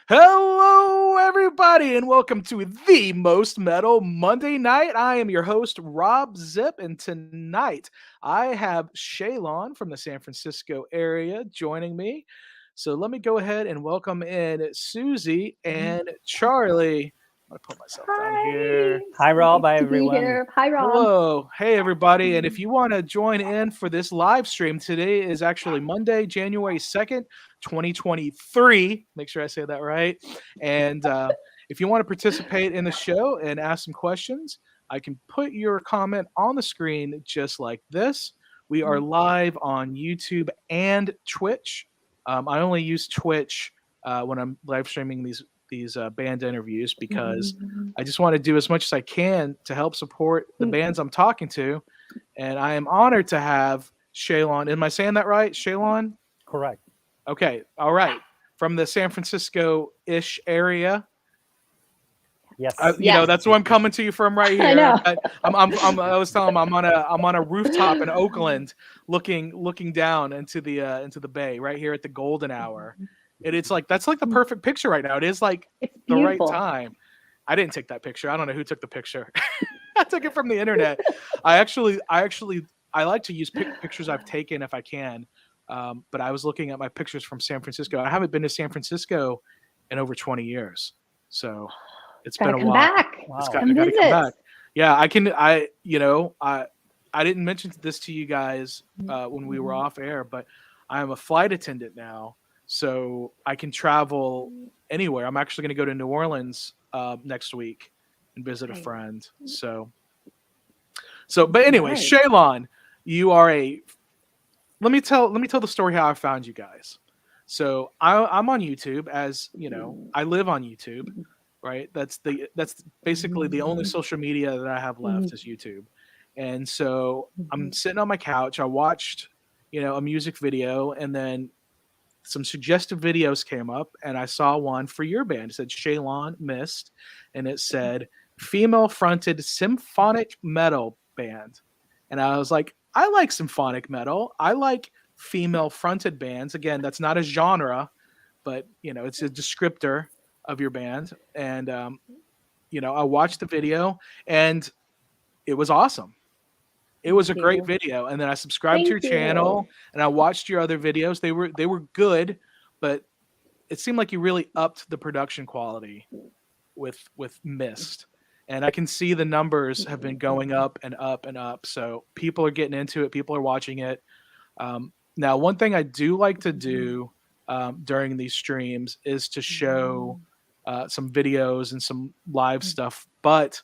Hello, everybody, and welcome to the Most Metal Monday Night. I am your host, Robb Zipp, and tonight I have Shaylon from the San Francisco area joining me. So let me go ahead and welcome in Susie and Charlie. I'm going to put myself down Hi. here. Hi, Rob. Nice Hi, to be everyone. here. Hi, Rob. Hello. Hey, everybody. And if you want to join in for this live stream, today is actually Monday, January 2nd, 2023. Make sure I say that right. And if you want to participate in the show and ask some questions, I can put your comment on the screen just like this. We are live on YouTube and Twitch. I only use Twitch when I'm live streaming these band interviews because I just want to do as much as I can to help support the bands I'm talking to. And I am honored to have Shaylon. Am I saying that right? Shaylon? Correct. Okay. All right. From the San Francisco-ish area. Yes. That's where I'm coming to you from right here. I know. I was telling him I'm on a rooftop in Oakland, looking down into the bay right here at the golden hour. And it's like that's like the perfect picture right now. It is like It's the right beautiful. time. I didn't take that picture. I don't know who took the picture. I took it from the internet. I like to use pictures I've taken if I can. But I was looking at my pictures from San Francisco. I haven't been to San Francisco in over 20 years. So it's Gotta been a come while. back. Wow. I Come gotta visit. come back. Yeah, I didn't mention this to you guys when we were off air, but I am a flight attendant now. So I can travel anywhere. I'm actually going to go to New Orleans next week and visit a Nice. friend. But anyway, Nice. Shaylon, you are let me tell the story how I found you guys. So I'm on YouTube, as you know, I live on YouTube, right? That's basically the only social media that I have left is YouTube. And so I'm sitting on my couch. I watched, a music video, and then some suggestive videos came up, and I saw one for your band. It said Shaylon Mist, and it said female-fronted symphonic metal band. And I was like, I like symphonic metal. I like female-fronted bands. Again, that's not a genre, but it's a descriptor of your band. And I watched the video, and it was awesome. It was a Thank great you. video, and then I subscribed to your Thank you. channel, and I watched your other videos. They were good, but it seemed like you really upped the production quality with Mist. And I can see the numbers have been going up and up and up. So people are getting into it. People are watching it. Now, one thing I do like to do during these streams is to show some videos and some live stuff. But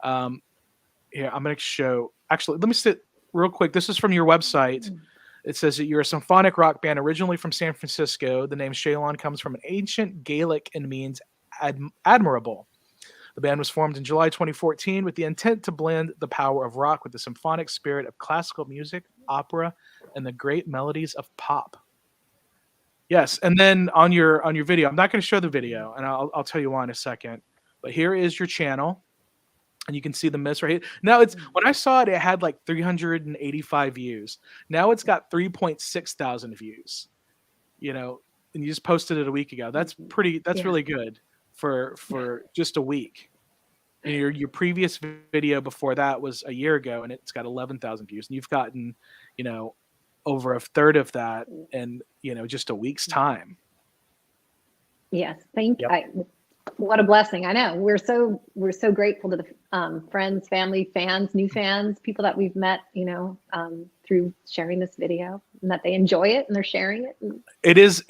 here, I'm going to show. Actually, let me sit real quick. This is from your website. It says that you're a symphonic rock band originally from San Francisco. The name Shaylon comes from an ancient Gaelic and means admirable. The band was formed in July 2014 with the intent to blend the power of rock with the symphonic spirit of classical music, opera, and the great melodies of pop. Yes, and then on your video, I'm not going to show the video, and I'll tell you why in a second. But here is your channel, and you can see the Mist right here. Now when I saw it, it had like 385 views. Now it's got 3.6 thousand views. And you just posted it a week ago. That's really good for just a week. And your previous video before that was a year ago, and it's got 11,000 views. And you've gotten, over a third of that in just a week's time. Yes. Thank you. Yep. What a blessing. I know. We're so grateful to the friends, family, fans, new fans, people that we've met, through sharing this video, and that they enjoy it and they're sharing it. It is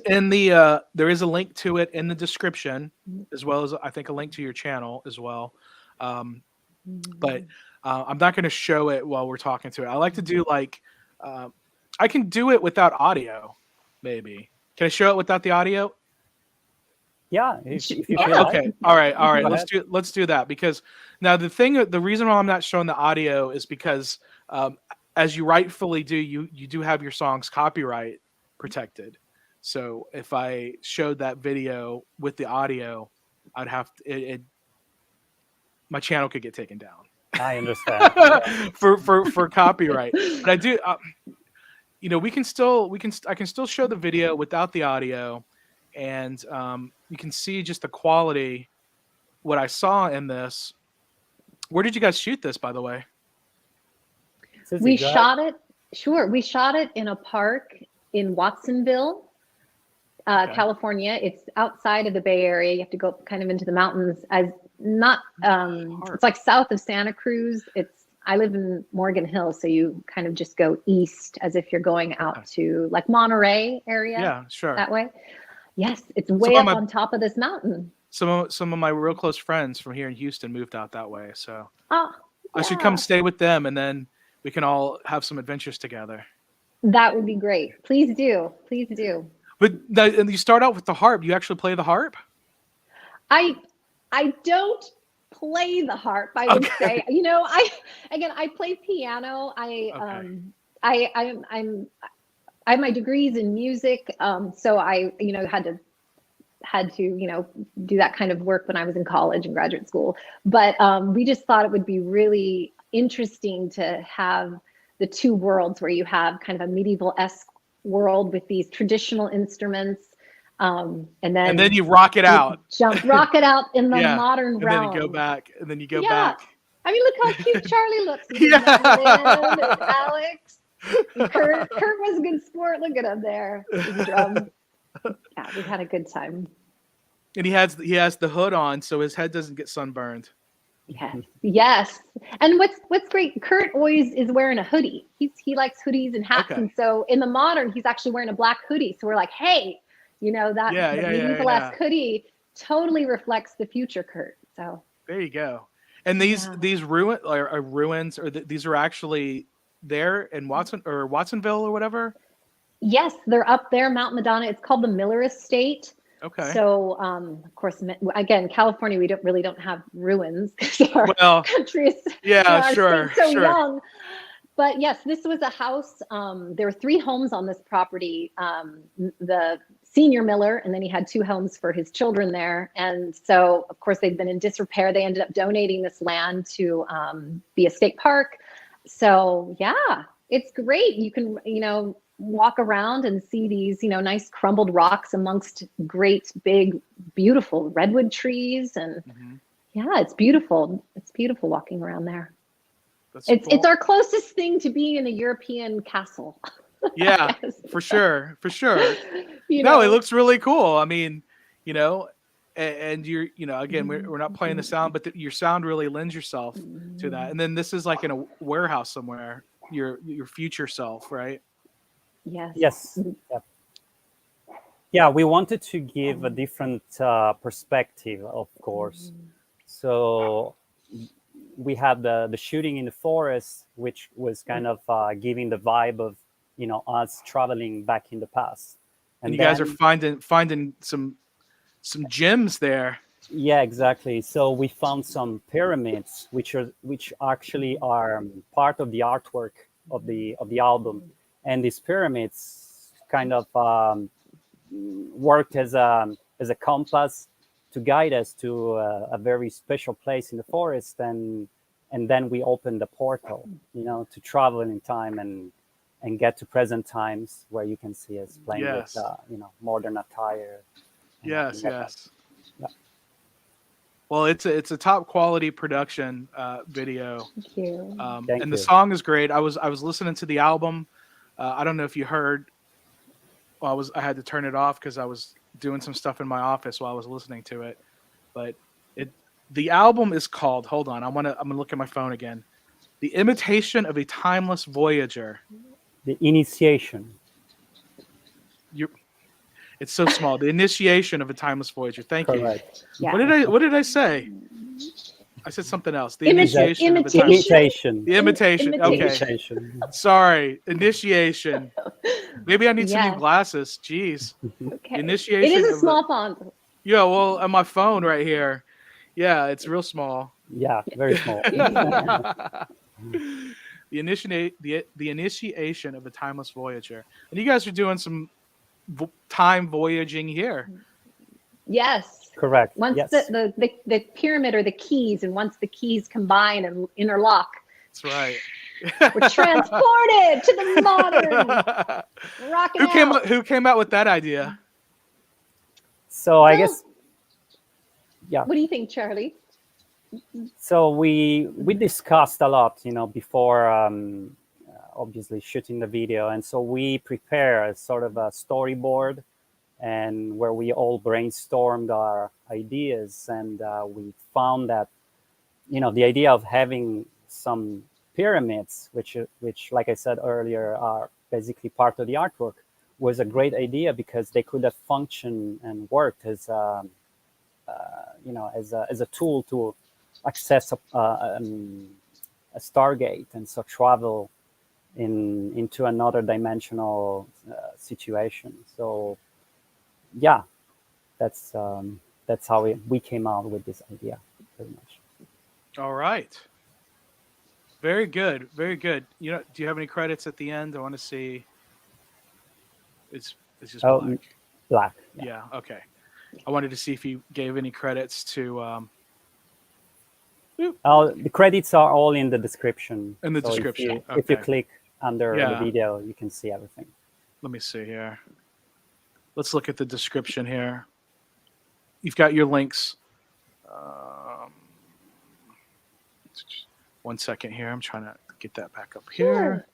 in the there is a link to it in the description, as well as I think a link to your channel as well. But I'm not going to show it while we're talking to it. I like to do I can do it without audio, maybe. Can I show it without the audio? Yeah. If you feel Okay. like. All right. Go Let's do that, because now the reason why I'm not showing the audio is because as you rightfully do, you do have your songs copyright protected. So if I showed that video with the audio, I'd have to, my channel could get taken down. I understand. for copyright. But I do I can still show the video without the audio, and you can see just the quality. What I saw in this. Where did you guys shoot this, by the way? Susie, We go ahead. shot it. Sure, we shot it in a park in Watsonville, Okay. California. It's outside of the Bay Area. You have to go kind of into the mountains. It's like south of Santa Cruz. I live in Morgan Hill, so you kind of just go east as if you're going out to like Monterey area. Yeah, sure. That way. Yes, it's way up on top of this mountain. Some of my real close friends from here in Houston moved out that way, so Oh, I should come stay with them, and then we can all have some adventures together. That would be great. Please do. Please do. But and you start out with the harp. You actually play the harp? I don't play the harp, I would say. You know, I play piano. I have my degrees in music, so I had to do that kind of work when I was in college and graduate school. But we just thought it would be really interesting to have the two worlds, where you have kind of a medieval-esque world with these traditional instruments, and then you rock it out, rock it out in the modern realm. And then you go back, and then you go back. I mean, look how cute Charlie looks. Lynn and Alex. And Kurt was a good sport. Look at him there. His drum. Yeah, we had a good time. And he has the hood on, so his head doesn't get sunburned. Yes. And what's great, Kurt always is wearing a hoodie. He likes hoodies and hats, and so in the modern, he's actually wearing a black hoodie. So we're like, hey, that medieval-esque hoodie totally reflects the future, Kurt. So there you go. And these ruins, or these are actually there in Watsonville or whatever. Yes, they're up there, Mount Madonna. It's called the Miller Estate. Okay. So, of course, again, California, we don't have ruins because our country is so young. But yes, this was a house. There were 3 homes on this property. The senior Miller, and then he had 2 homes for his children there. And so, of course, they've been in disrepair. They ended up donating this land to be a state park. So yeah, it's great. You can, walk around and see these, nice crumbled rocks amongst great, big, beautiful redwood trees. And yeah, it's beautiful. It's beautiful walking around there. It's our closest thing to being in a European castle. Yeah, for sure. No, it looks really cool. I mean, and you're, again, we're not playing the sound, but your sound really lends yourself to that. And then this is like in a warehouse somewhere, your future self, right? Yes. Yeah, we wanted to give a different perspective, of course. So we had the shooting in the forest, which was kind of giving the vibe of us traveling back in the past. And you guys are finding some gems there. Yeah, exactly. So we found some pyramids, which actually are part of the artwork of the album. And these pyramids kind of worked as a compass to guide us to a very special place in the forest, and then we opened the portal, to travel in time and get to present times where you can see us playing with modern attire. Yes. Yeah. Well, it's a top quality production video. Thank you. And the song is great. I was listening to the album. I don't know if you heard. Well, I had to turn it off because I was doing some stuff in my office while I was listening to it. But the album is called. Hold on, I'm gonna look at my phone again. The Imitation of a Timeless Voyager. The Initiation. It's so small. The Initiation of a Timeless Voyager. Thank Correct. you. Yeah. What did I say? I said something else. The Initiation of a Timeless Imitation. The Imitation. Okay. Imitation. Sorry. Initiation. Maybe I need some new glasses. Jeez. Okay. Initiation. It is a small font. Yeah, well, on my phone right here. Yeah, it's real small. Yeah, very small. The Initiation of a Timeless Voyager. And you guys are doing some time voyaging here. Yes. Correct. Once the pyramid are the keys, and once the keys combine and interlock, that's right. We're transported to the modern. Rocking Who came out with that idea? So I guess yeah. What do you think, Charlie? So we discussed a lot, before obviously shooting the video, and so we prepare a sort of a storyboard, and where we all brainstormed our ideas, and we found that the idea of having some pyramids, which like I said earlier are basically part of the artwork, was a great idea because they could have functioned and worked as as a tool to access a stargate, and so travel into another dimensional situation. So yeah, that's how we came out with this idea, pretty much. All right. Very good. Very good. Do you have any credits at the end? I want to see. It's just black. Black. Yeah. Okay. I wanted to see if you gave any credits to. The credits are all in the description. In the description. If you click under the video, you can see everything. Let me see here. Let's look at the description here. You've got your links. 1 second here. I'm trying to get that back up here. Sure.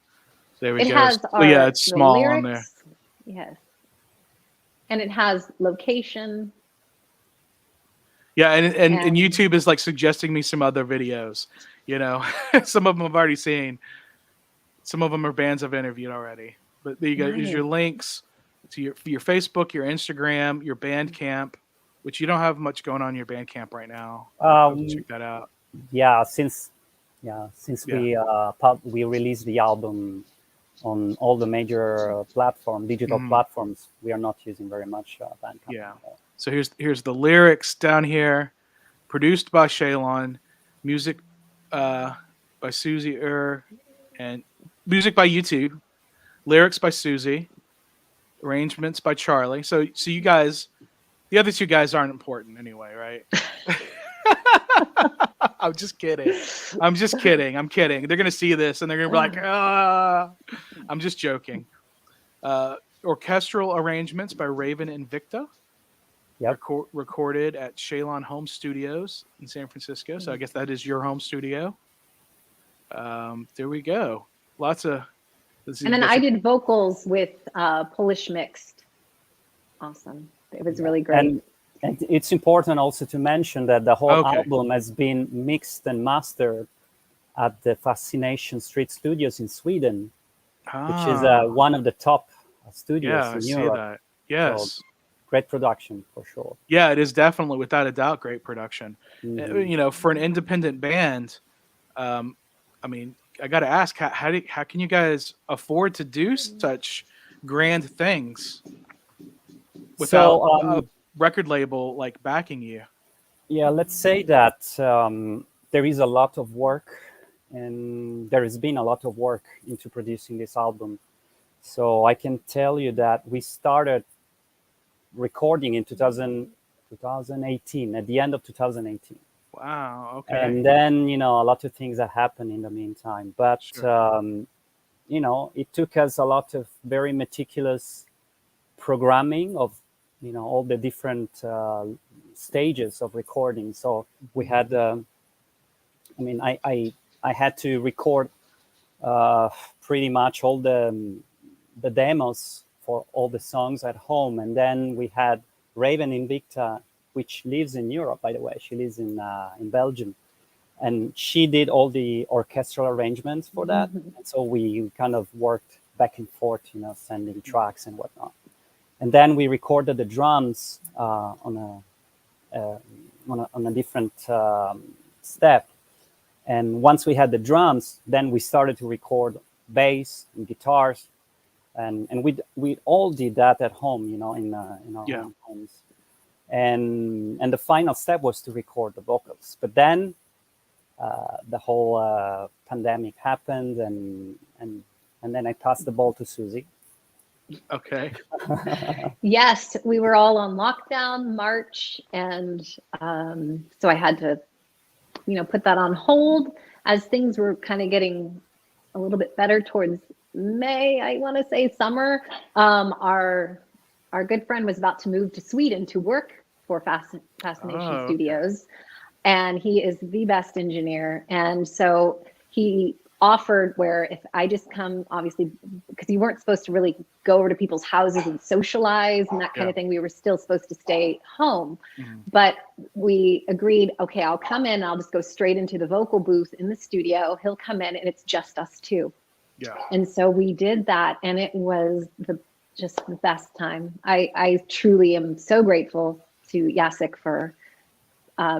There we It go. has It's the small lyrics, on there. Yes. And it has location. Yeah, and YouTube is like suggesting me some other videos. Some of them I've already seen. Some of them are bands I've interviewed already. But there you go. There's your links to your Facebook, your Instagram, your Bandcamp, which you don't have much going on your Bandcamp right now. Check that out. Yeah, since we released the album on all the major digital platforms, we are not using very much Bandcamp. Yeah. So here's the lyrics down here, produced by Shaylon, music by Susie and music by YouTube, lyrics by Susie, arrangements by Charlie. So you guys, the other two guys aren't important anyway, right? I'm just kidding. I'm kidding. They're gonna see this and they're gonna be like, I'm just joking. Orchestral arrangements by Raven Invicta. Yep. Recorded at Shaylon Home Studios in San Francisco. So I guess that is your home studio. There we go. Lots of. And then I did vocals with Polish Mixed. Awesome. It was really great. And it's important also to mention that the whole album has been mixed and mastered at the Fascination Street Studios in Sweden, which is one of the top studios in Europe. See that. Yes. So, great production for sure. Yeah, it is definitely, without a doubt, great production. For an independent band, I got to ask, how can you guys afford to do such grand things without a record label like backing you? Yeah, let's say that there is a lot of work, and there has been a lot of work into producing this album. So I can tell you that we started recording in 2018, at the end of 2018. Wow. Okay. And then a lot of things that happened in the meantime, but sure. It took us a lot of very meticulous programming of all the different stages of recording. So we had I had to record pretty much all the demos for all the songs at home, and then we had Raven Invicta, which lives in Europe, by the way. She lives in Belgium, and she did all the orchestral arrangements for that. And so we kind of worked back and forth, sending tracks and whatnot. And then we recorded the drums on a different step. And once we had the drums, then we started to record bass and guitars. And we all did that at home, in our own homes. And the final step was to record the vocals. But then the whole pandemic happened, and then I passed the ball to Susie. Okay. Yes, we were all on lockdown March, and so I had to, put that on hold as things were kind of getting a little bit better towards May, I want to say summer. Our good friend was about to move to Sweden to work for Fascination Oh, Studios, and he is the best engineer. And so he offered where if I just come, obviously, because you weren't supposed to really go over to people's houses and socialize and that kind of thing. We were still supposed to stay home. But we agreed, okay, I'll come in, I'll just go straight into the vocal booth in the studio. He'll come in and it's just us two. Yeah. And so we did that, and it was just the best time. I truly am so grateful to Jacek for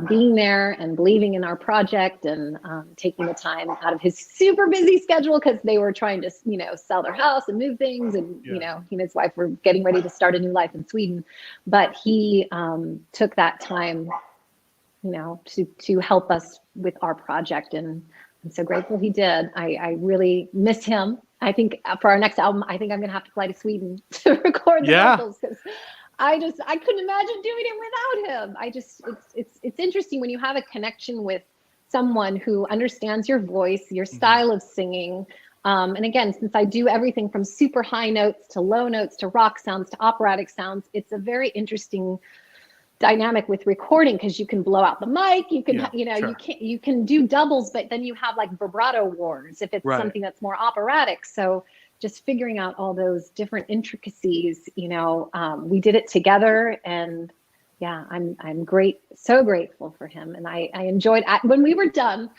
being there and believing in our project and taking the time out of his super busy schedule, because they were trying to, sell their house and move things. And, he and his wife were getting ready to start a new life in Sweden. But he took that time, to help us with our project. And I'm so grateful he did. I really miss him. I think for our next album, I think I'm going to have to fly to Sweden to record the vocals, because I couldn't imagine doing it without him. It's interesting when you have a connection with someone who understands your voice, your style of singing. And again, since I do everything from super high notes to low notes to rock sounds to operatic sounds, it's a very interesting dynamic with recording, because you can blow out the mic, you can you can do doubles, but then you have like vibrato wars if it's something that's more operatic. So just figuring out all those different intricacies, we did it together. And I'm so grateful for him. And I enjoyed when we were done,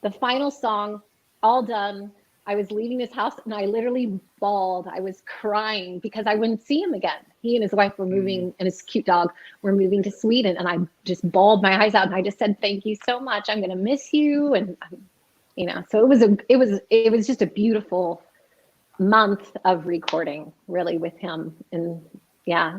the final song, all done, I was leaving his house and I literally bawled. I was crying because I wouldn't see him again. He and his wife were moving, and his cute dog were moving to Sweden. And I just bawled my eyes out, and I just said, "Thank you so much. I'm going to miss you." And so it was just a beautiful month of recording, really, with him. And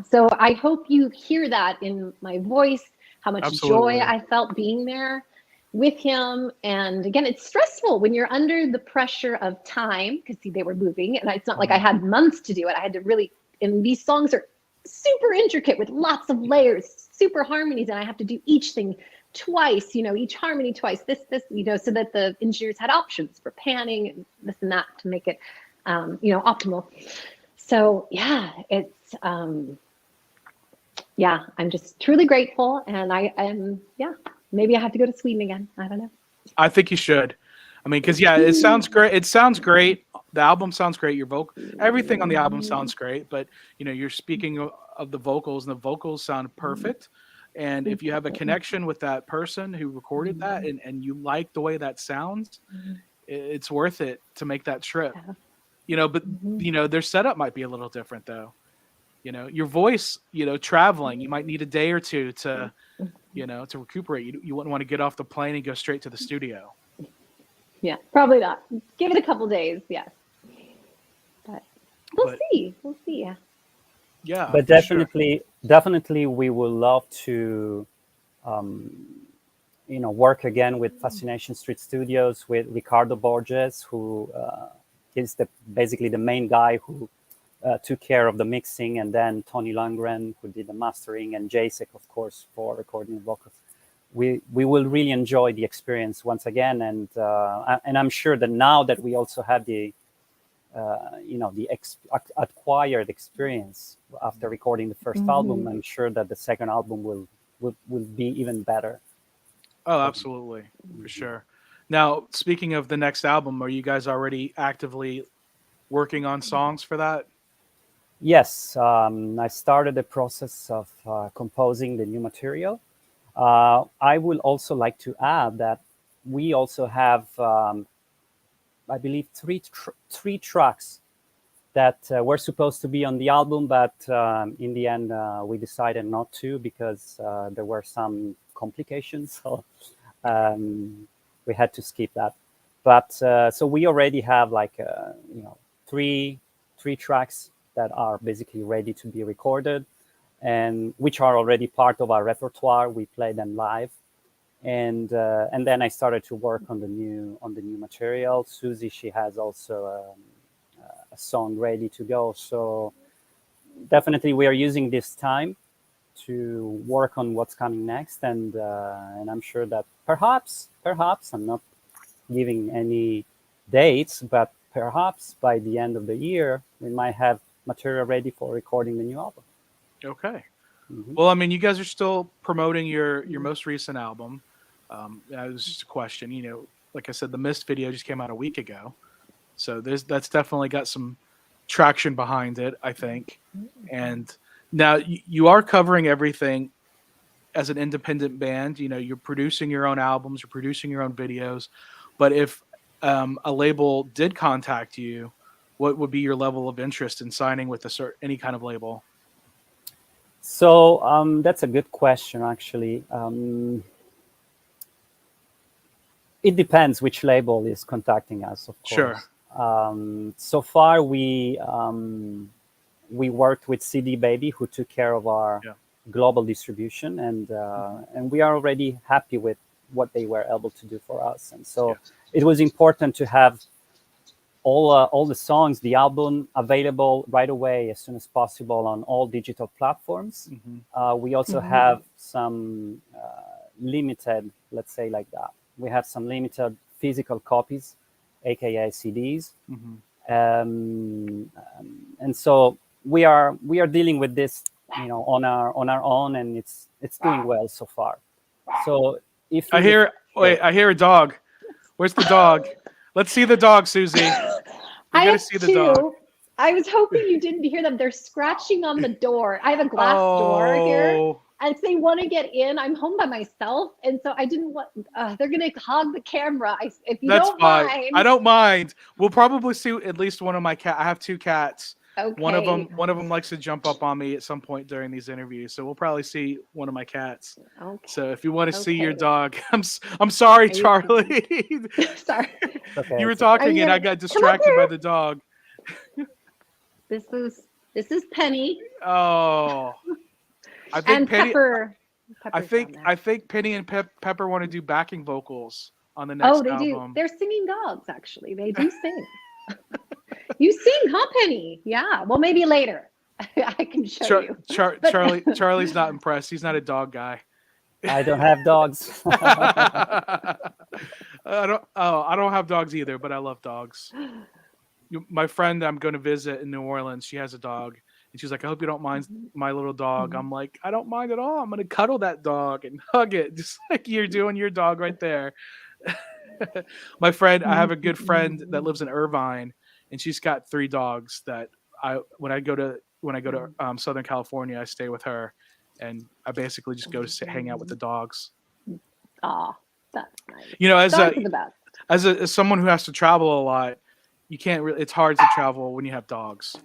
so I hope you hear that in my voice, how much joy I felt being there with him. And again, it's stressful when you're under the pressure of time, because they were moving, and it's not like I had months to do it. I had to really, and these songs are super intricate with lots of layers, super harmonies, and I have to do each thing twice, each harmony twice, this, so that the engineers had options for panning and this and that to make it optimal. So it's I'm just truly grateful, and I am maybe I have to go to Sweden again. I don't know. I think you should. I mean, because it sounds great. It sounds great. The album sounds great. Your vocal, everything on the album sounds great. But you're speaking of the vocals, and the vocals sound perfect. And if you have a connection with that person who recorded that, and you like the way that sounds, it's worth it to make that trip. But their setup might be a little different though. Your voice, traveling, you might need a day or two to to recuperate. You wouldn't want to get off the plane and go straight to the studio. Yeah, probably not. Give it a couple days, yes. But we'll see. Yeah. Yeah. But definitely, we would love to, work again with Fascination Street Studios with Ricardo Borges, who is basically the main guy who took care of the mixing, and then Tony Lundgren, who did the mastering, and Jacek, of course, for recording the vocals. We will really enjoy the experience once again, and I'm sure that now that we also have the acquired experience after recording the first album, I'm sure that the second album will be even better. Oh, absolutely, for sure. Now, speaking of the next album, are you guys already actively working on songs for that? Yes, I started the process of composing the new material. I would also like to add that we also have, I believe, three tracks that were supposed to be on the album, but in the end, we decided not to, because there were some complications. So we had to skip that. But so we already have like three tracks that are basically ready to be recorded, and which are already part of our repertoire. We play them live, and then I started to work on the new material. Susie, she has also a song ready to go. So definitely we are using this time to work on what's coming next, and I'm sure that perhaps I'm not giving any dates, but perhaps by the end of the year we might have material ready for recording the new album. Okay. Well, I mean, you guys are still promoting your most recent album. That was just a question. You know, like I said, the Mist video just came out a week ago, so that's definitely got some traction behind it, I think. And now you are covering everything as an independent band. You know, you're producing your own albums, you're producing your own videos. But if a label did contact you, what would be your level of interest in signing with any kind of label? So that's a good question, actually. It depends which label is contacting us, of course. Sure. So far, we worked with CD Baby, who took care of our global distribution, and we are already happy with what they were able to do for us. And so it was important to have all the songs, the album, available right away as soon as possible on all digital platforms. We also have some limited, let's say like that. We have some limited physical copies, aka CDs, and so we are dealing with this, you know, on our own, and it's doing well so far. So if I hear a dog. Where's the dog? Let's see the dog, Susie. I have see the two. dog. I was hoping you didn't hear them. They're scratching on the door. I have a glass door here. And they want to get in. I'm home by myself, and so I didn't want. They're gonna hog the camera. If you don't mind, I don't mind. We'll probably see at least one of my cat. I have two cats. Okay. One of them likes to jump up on me at some point during these interviews, so we'll probably see one of my cats. Okay. So if you want to see your dog, I'm sorry, Charlie. Sorry. Okay, you were talking and I got distracted by the dog. This is Penny. Oh. I think and Penny, Pepper. I think Penny and Pepper want to do backing vocals on the next album. Oh, they do. They're singing dogs, actually. They do sing. You sing, huh, Penny? Yeah. Well, maybe later. I can show you. Charlie's not impressed. He's not a dog guy. I don't have dogs. I don't have dogs either, but I love dogs. My friend I'm going to visit in New Orleans, she has a dog. And she's like, I hope you don't mind my little dog. I'm like, I don't mind at all. I'm going to cuddle that dog and hug it, just like you're doing your dog right there. I have a good friend that lives in Irvine, and she's got 3 dogs that when I go to Southern California, I stay with her, and I basically just go to hang out with the dogs. Aw, that's nice. You know, as Dogs are the best. as someone who has to travel a lot, you can't really. It's hard to travel when you have dogs.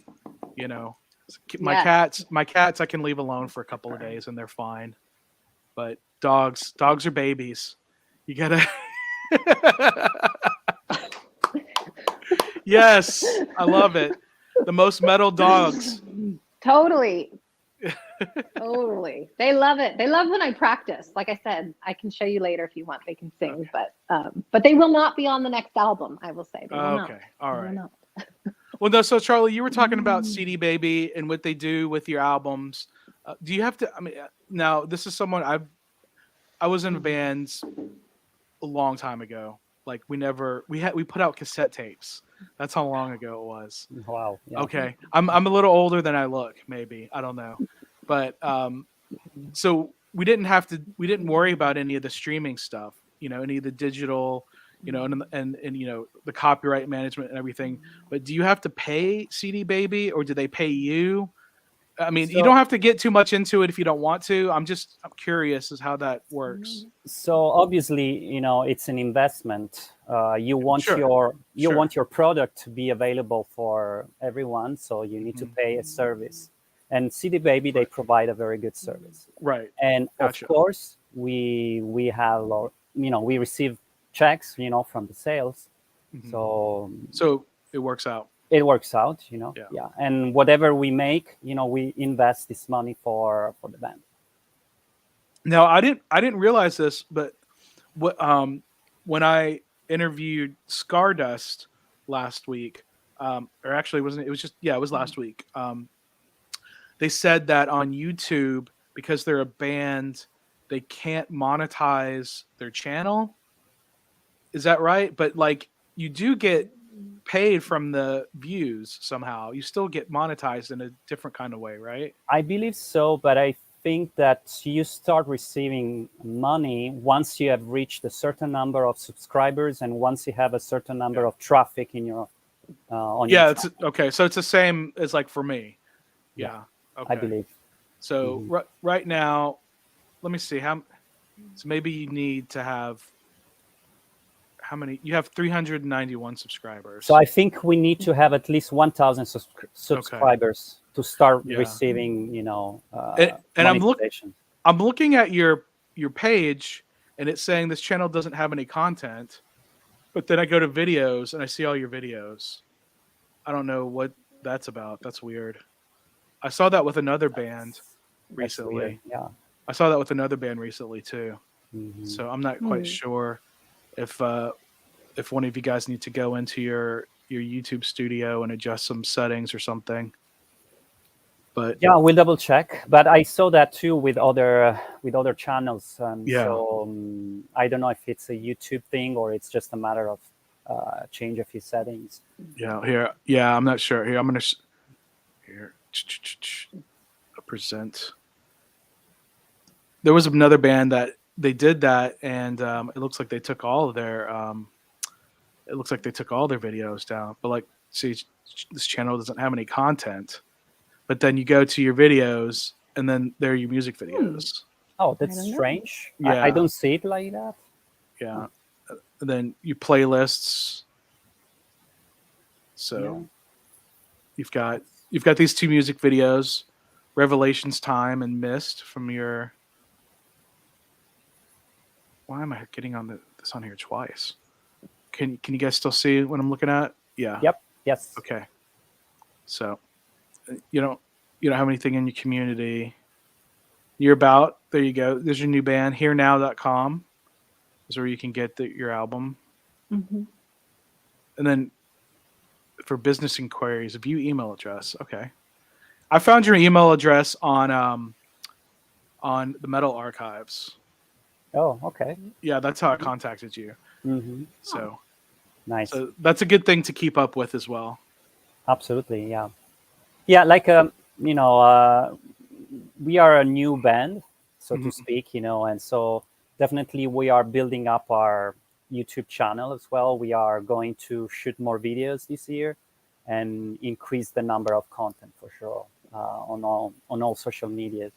You know. My cats, I can leave alone for a couple of days and they're fine. But dogs are babies. You gotta. Yes, I love it. The most metal dogs. Totally. Totally. They love it. They love when I practice. Like I said, I can show you later if you want. They can sing, but they will not be on the next album. I will say. They will not. All right. Well, no. So, Charlie, you were talking about CD Baby and what they do with your albums. Do you have to? I mean, now this is someone I was in bands a long time ago. Like we put out cassette tapes. That's how long ago it was. Wow. Yeah. Okay, I'm a little older than I look. Maybe I don't know, but so we didn't worry about any of the streaming stuff. You know, any of the digital. You know, and you know the copyright management and everything. But do you have to pay CD Baby, or do they pay you? I mean, you don't have to get too much into it if you don't want to. I'm curious as how that works. So obviously, you know, it's an investment. You want your product to be available for everyone, so you need to pay a service. And CD Baby, they provide a very good service. Right. And of course, we have, you know, we receive checks, you know, from the sales. So it works out. It works out, you know. Yeah. And whatever we make, you know, we invest this money for the band. Now, I didn't realize this, but when I interviewed Stardust last week, or actually it was last week. They said that on YouTube, because they're a band, they can't monetize their channel. Is that right? But like you do get paid from the views somehow. You still get monetized in a different kind of way, right? I believe so, but I think that you start receiving money once you have reached a certain number of subscribers and once you have a certain number of traffic in your on your it's okay. So it's the same as like for me. Yeah. Okay. I believe. So right now, let me see how. So maybe you need to have how many? You have 391 subscribers. So I think we need to have at least 1,000 subscribers to start Yeah. receiving, and I'm monetization. I'm looking at your page, and it's saying this channel doesn't have any content. But then I go to videos, and I see all your videos. I don't know what that's about. That's weird. I saw that with another band recently. Weird. Yeah. I saw that with another band recently too. Mm-hmm. So I'm not quite sure if one of you guys need to go into your YouTube studio and adjust some settings or something. But yeah, we'll double check. But I saw that too with other channels. Yeah. So I don't know if it's a YouTube thing or it's just a matter of change a few settings. Yeah. Here. Yeah. I'm not sure. Here. I'm gonna. Here. Present. There was another band that they did that, and it looks like they took all of their. It looks like they took all their videos down. But like, see, this channel doesn't have any content. But then you go to your videos, and then there are your music videos. Oh, that's strange. Yeah. I don't see it like that. Yeah. And then your playlists. So you've got these two music videos, Revelations Time and Mist from your. Why am I getting on this on here twice? Can you guys still see what I'm looking at? Yeah. Yep. Yes. Okay. So you don't have anything in your community. You're about, there you go. There's your new band, herenow.com is where you can get your album. Mm-hmm. And then for business inquiries, a view email address. Okay. I found your email address on the Metal Archives. Oh, okay. Yeah, that's how I contacted you. Mm-hmm. So nice. So that's a good thing to keep up with as well. Absolutely, yeah. Yeah, like we are a new band, so to speak, and so definitely we are building up our YouTube channel as well. We are going to shoot more videos this year and increase the number of content for sure on all social media.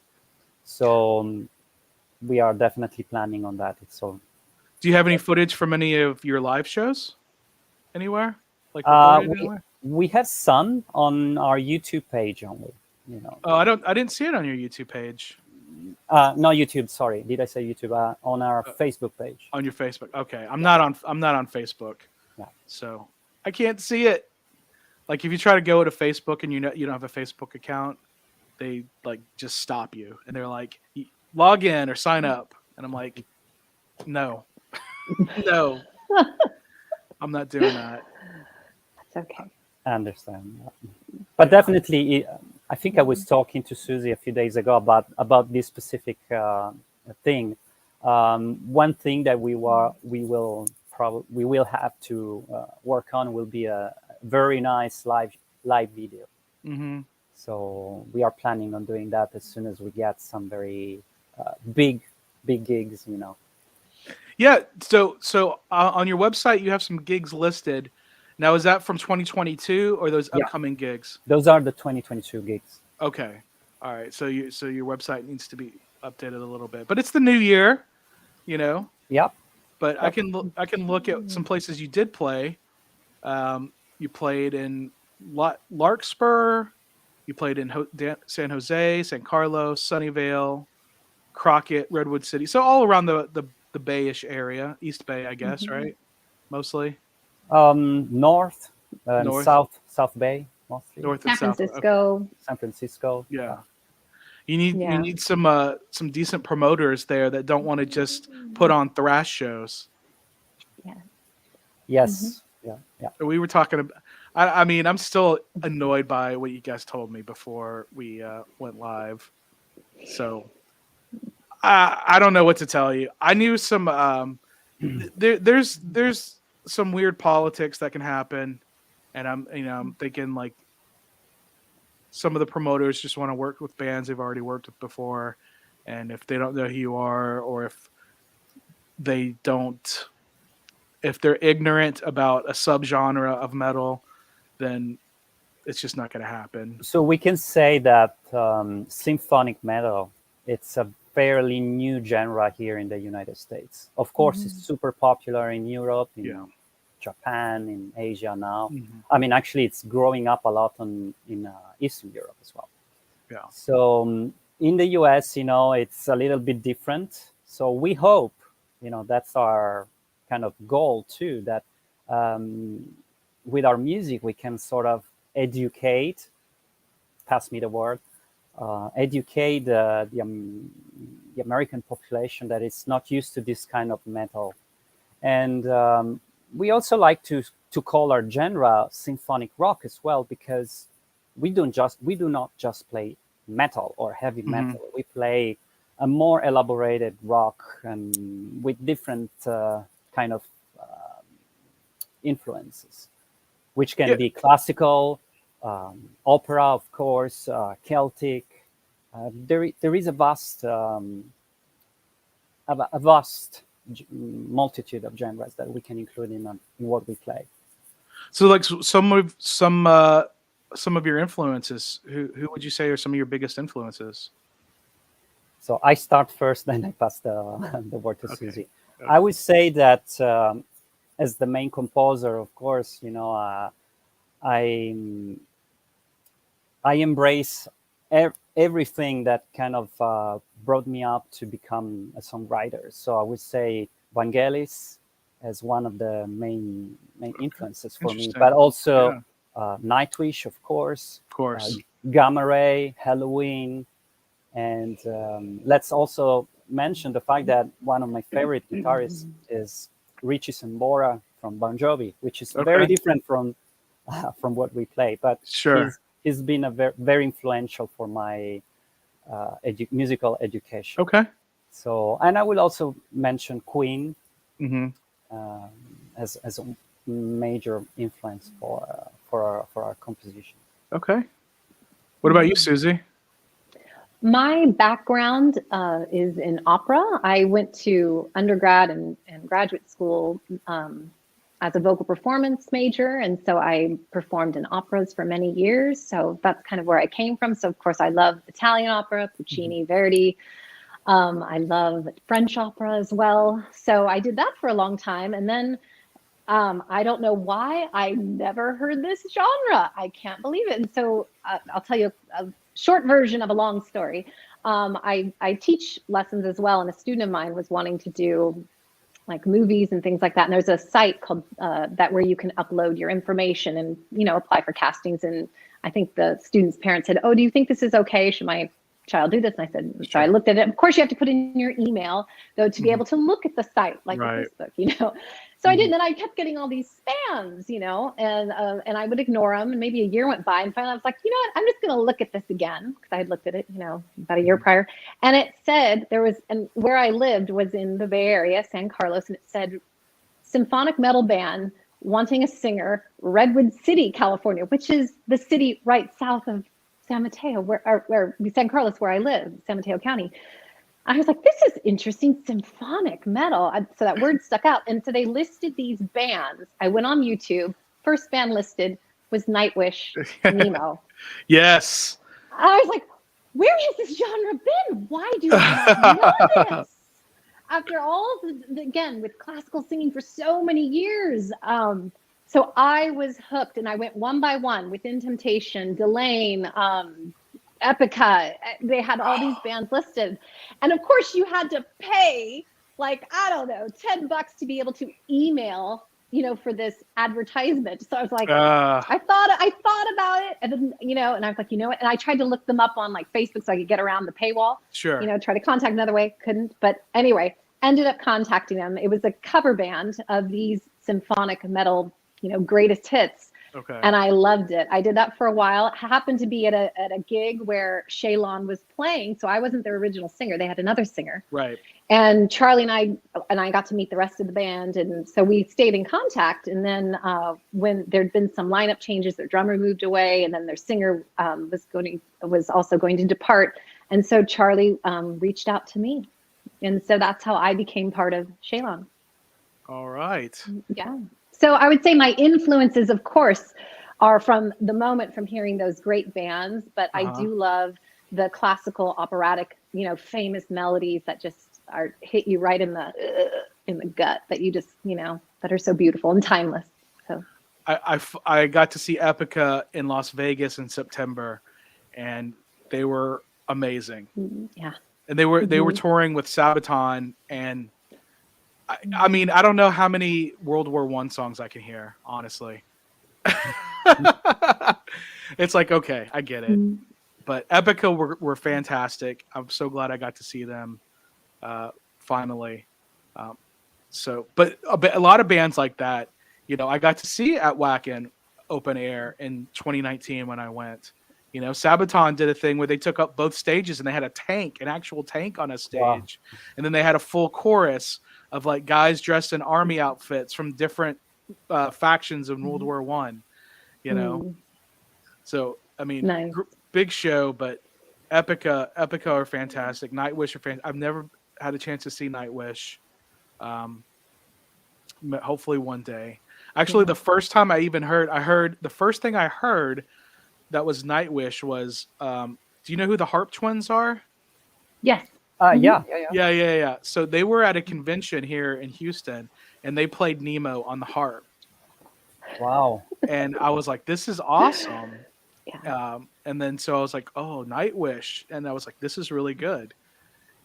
So we are definitely planning on that. So, do you have any footage from any of your live shows anywhere? Like recorded anywhere? We have some on our YouTube page only. Oh, I didn't see it on your YouTube page. No, YouTube. Sorry, did I say YouTube? On our Facebook page. On your Facebook. Okay, I'm not on Facebook. Yeah. So I can't see it. Like if you try to go to Facebook and you don't have a Facebook account, they like just stop you and they're like, log in or sign up, and I'm like, no, no, I'm not doing that. That's okay. I understand. But definitely, I think I was talking to Susie a few days ago about this specific thing. One thing that we will have to work on will be a very nice live video. Mm-hmm. So we are planning on doing that as soon as we get some very big gigs. Yeah. So on your website, you have some gigs listed. Now, is that from 2022 or those upcoming gigs? Those are the 2022 gigs. Okay. All right. So your website needs to be updated a little bit, but it's the new year, Yep. But yep. I can look at some places you did play. You played in Larkspur. You played in San Jose, San Carlos, Sunnyvale, Crockett, Redwood City. So all around the Bay-ish area, East Bay, I guess, right? Mostly. North, South Bay, mostly. North and San Francisco. Okay. San Francisco. Yeah. You need some decent promoters there that don't want to just put on thrash shows. Yeah. Yes. Mm-hmm. Yeah. We were talking about. I mean, I'm still annoyed by what you guys told me before we went live. So I don't know what to tell you. I knew some. There's some weird politics that can happen, and I'm thinking like some of the promoters just want to work with bands they've already worked with before, And if they don't know who you are, or if they don't, if they're ignorant about a subgenre of metal, then it's just not going to happen. So we can say that symphonic metal, it's a fairly new genre here in the United States. Of course, it's super popular in Europe, in Japan, in Asia now. I mean, actually, it's growing up a lot in Eastern Europe as well. Yeah. So in the US, it's a little bit different. So we hope, that's our kind of goal too, that with our music, we can sort of educate, pass me the word, educate the American population that is not used to this kind of metal. And we also like to call our genre symphonic rock as well, because we do not just play metal or heavy metal. We play a more elaborated rock and with different kind of influences, which can be classical, opera, of course, Celtic. There is a vast multitude of genres that we can include in what we play. So, like some of your influences, who would you say are some of your biggest influences? So I start first, then I pass the word to Susie. Okay. I would say that as the main composer, of course, I embrace everything that kind of brought me up to become a songwriter. So I would say Vangelis as one of the main influences for me, but also Nightwish, of course, Gamma Ray, Halloween, and let's also mention the fact that one of my favorite guitarists is Richie Sambora from Bon Jovi, which is very different from what we play, but he's been a very influential for my musical education. Okay. So, and I will also mention Queen as a major influence for our composition. Okay. What about you, Susie? My background is in opera. I went to undergrad and graduate school as a vocal performance major. And so I performed in operas for many years. So that's kind of where I came from. So of course I love Italian opera, Puccini, Verdi. I love French opera as well. So I did that for a long time. And then I don't know why I never heard this genre. I can't believe it. And so I'll tell you a short version of a long story. I teach lessons as well. And a student of mine was wanting to do like movies and things like that. And there's a site called that where you can upload your information and, apply for castings. And I think the student's parents said, "Oh, do you think this is okay? Should my child do this?" And I said, so I looked at it. Of course, you have to put in your email, though, to be able to look at the site, like Facebook, So I did, and then I kept getting all these spams, and I would ignore them. And maybe a year went by, and finally I was like, you know what? I'm just going to look at this again, because I had looked at it, about a year prior. And it said and where I lived was in the Bay Area, San Carlos, and it said Symphonic Metal Band wanting a singer, Redwood City, California, which is the city right south of San Mateo, where San Carlos, where I live, San Mateo County. I was like, this is interesting, symphonic metal. So that word stuck out. And so they listed these bands. I went on YouTube. First band listed was Nightwish, Nemo. Yes. I was like, where has this genre been? Why do I not know this? After all, again, with classical singing for so many years. So I was hooked, and I went one by one. Within Temptation, Delane, Epica. They had all these bands listed. And of course you had to pay like, I don't know, $10 to be able to email, for this advertisement. So I was like, I thought about it. And then, and I was like, what? And I tried to look them up on like Facebook so I could get around the paywall. Sure. Try to contact another way. Couldn't. But anyway, ended up contacting them. It was a cover band of these symphonic metal, greatest hits. Okay. And I loved it. I did that for a while. It happened to be at a gig where Shaylon was playing, so I wasn't their original singer. They had another singer. Right. And Charlie and I got to meet the rest of the band, and so we stayed in contact. And then when there'd been some lineup changes, their drummer moved away, and then their singer was also going to depart. And so Charlie reached out to me. And so that's how I became part of Shaylon. All right. Yeah. So I would say my influences, of course, are from the moment from hearing those great bands, but I do love the classical operatic, you know, famous melodies that just are hit you right in the gut, that you just, you know, that are so beautiful and timeless. So I got to see Epica in Las Vegas in September, and they were amazing. yeah. And they were touring with Sabaton, and I mean, I don't know how many World War I songs I can hear, honestly. It's like, okay, I get it. But Epica were fantastic. I'm so glad I got to see them finally. But a lot of bands like that, you know, I got to see at Wacken Open Air in 2019 when I went. You know, Sabaton did a thing where they took up both stages and they had an actual tank on a stage. Wow. And then they had a full chorus of like guys dressed in army outfits from different factions in World War I, you know? So, I mean, nice. Big show, but Epica are fantastic. Nightwish are fantastic. I've never had a chance to see Nightwish. Hopefully one day. Actually, the first time I heard the first thing I heard that was Nightwish was, do you know who the Harp Twins are? Yes. Yeah. So they were at a convention here in Houston, and they played Nemo on the harp. Wow. And I was like, this is awesome. Yeah. And then so I was like, oh, Nightwish. And I was like, this is really good.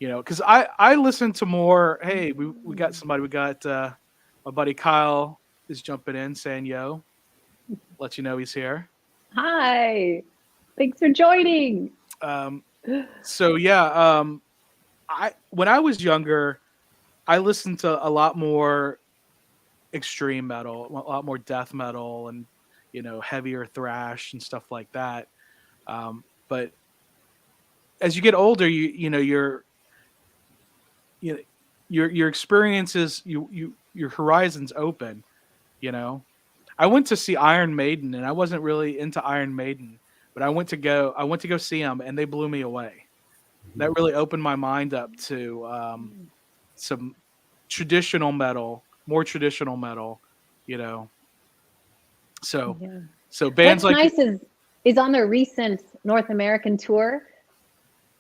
You know, because I listen to more, hey, we got somebody, we got my buddy Kyle is jumping in saying, yo, let you know he's here. Hi. Thanks for joining. So yeah, when I was younger, I listened to a lot more extreme metal, a lot more death metal, and you know, heavier thrash and stuff like that. But as you get older, your experiences, your horizons open. You know, I went to see Iron Maiden, and I wasn't really into Iron Maiden, but I went to go see them, and they blew me away. That really opened my mind up to some traditional metal, more traditional metal, you know. So bands What's like nice is on their recent North American tour,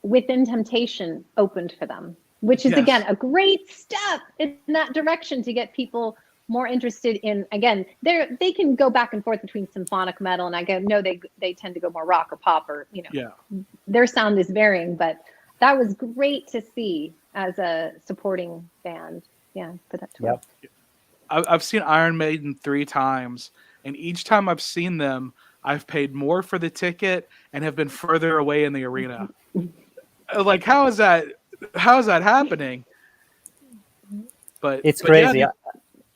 Within Temptation opened for them, which is again a great step in that direction to get people more interested in. Again, they can go back and forth between symphonic metal, and I know they tend to go more rock or pop, or you know, their sound is varying, but that was great to see as a supporting band. Yeah, for that tour. Yep. I've seen Iron Maiden 3 times, and each time I've seen them, I've paid more for the ticket and have been further away in the arena. Like, how is that happening? But it's crazy. Yeah,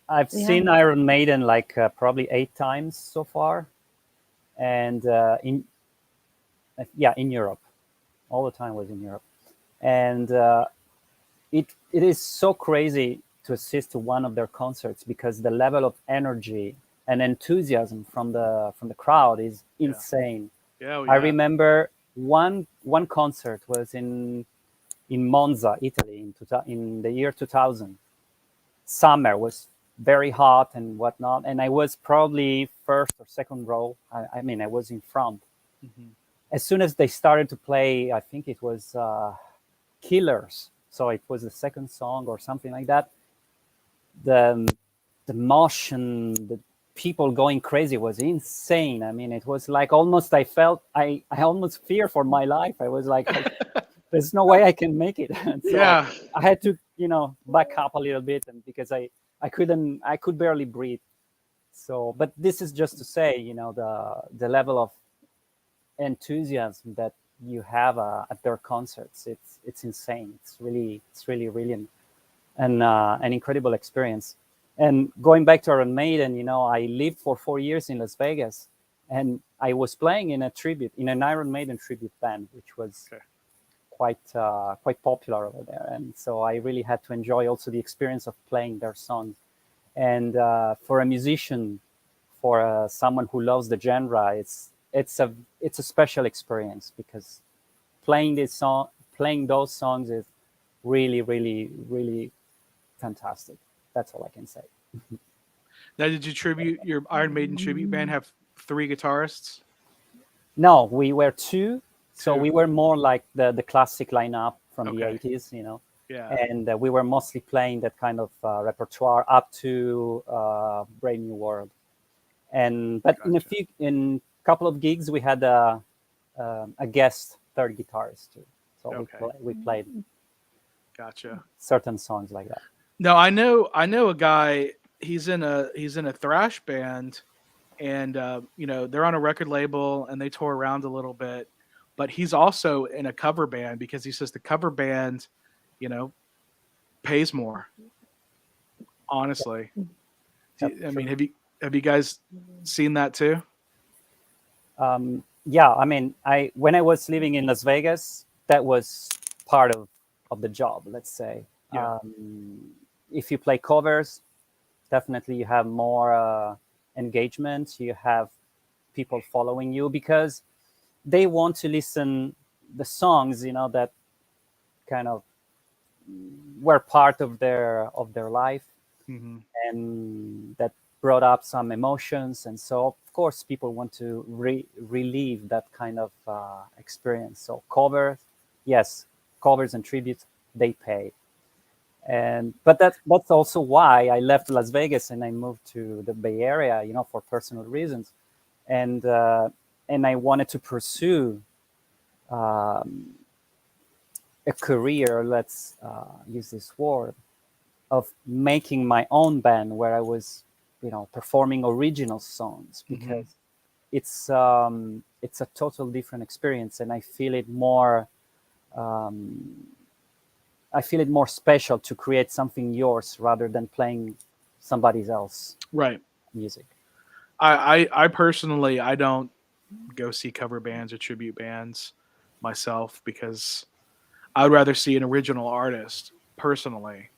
I've seen Iron Maiden like probably 8 times so far, and in Europe, all the time was in Europe, and it is so crazy to assist to one of their concerts because the level of energy and enthusiasm from the crowd is insane. I remember one concert was in Monza, Italy, in the year 2000. Summer was very hot and whatnot, and I was probably first or second row. I mean, I was in front. As soon as they started to play, I think it was Killers, so it was the second song or something like that. The motion, the people going crazy was insane. I mean, it was like almost, I almost fear for my life. I was like, there's no way I can make it. So I had to, back up a little bit, and because I could barely breathe. So, but this is just to say, the level of enthusiasm that you have at their concerts, it's insane. It's really an incredible experience. And going back to Iron Maiden, I lived for 4 years in Las Vegas, and I was playing in an Iron Maiden tribute band, which was quite popular over there. And so I really had to enjoy also the experience of playing their songs. And for a musician, for someone who loves the genre, it's a special experience, because playing playing those songs is really, really, really fantastic. That's all I can say. Now, did your Iron Maiden tribute band have 3 guitarists? No, we were 2. So 2. we were more like the classic lineup from the Okay. 80s, you know. Yeah. And we were mostly playing that kind of repertoire up to Brave New World. But Gotcha. in a couple of gigs we had a guest third guitarist too. So Okay. we played Gotcha. certain songs like that. No, I know a guy. He's in a thrash band, and you know, they're on a record label and they tour around a little bit. But he's also in a cover band because he says the cover band, you know, pays more. Honestly, I mean, have you guys seen that too? Yeah, I mean, when I was living in Las Vegas, that was part of the job, let's say. Yeah. If you play covers, definitely you have more engagement. You have people following you because they want to listen the songs, you know, that kind of were part of their life, Mm-hmm. and that brought up some emotions. And so, of course, people want to relieve that kind of experience. So covers and tributes, they pay. But that's also why I left Las Vegas and I moved to the Bay Area, you know, for personal reasons, and I wanted to pursue a career. Let's use this word of making my own band where I was, you know, performing original songs, because it's a total different experience, and I feel it more. I feel it more special to create something yours rather than playing somebody else's Right. music. I personally, I don't go see cover bands or tribute bands myself because I would rather see an original artist personally.